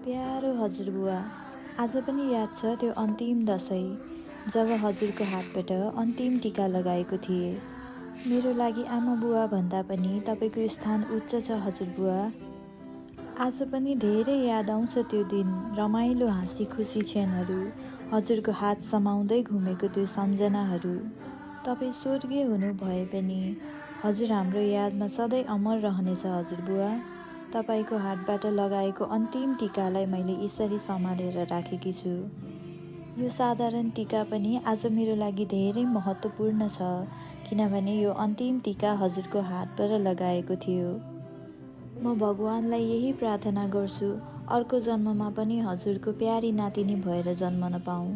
प्यारो हजुरबुवा, आज पनि याद छ त्यो अन्तिम दशैं जब हजुरको हातबाट अन्तिम टीका लगाएको थिएँ। मेरो लागि आमा बुवा भन्दा पनि तपाईँको स्थान उच्च छ हजुरबुवा। आज पनि धेरै याद आउँछ त्यो दिन, रमाइलो हाँसी खुसी क्षणहरू, हजुरको हात समाउँदै घुमेको त्यो सम्झनाहरू। तपाईँ स्वर्गीय हुनु भए पनि हजुर हाम्रो यादमा सधैँ अमर रहनेछ हजुरबुवा। तपाईँको हातबाट लगाएको अन्तिम टीकालाई मैले यसरी सम्हालेर राखेकी छु। यो साधारण टीका पनि आज मेरो लागि धेरै महत्त्वपूर्ण छ, किनभने यो अन्तिम टीका हजुरको हातबाट लगाएको थियो। म भगवानलाई यही प्रार्थना गर्छु अर्को जन्ममा पनि हजुरको प्यारी नातिनी भएर जन्मन पाऊँ।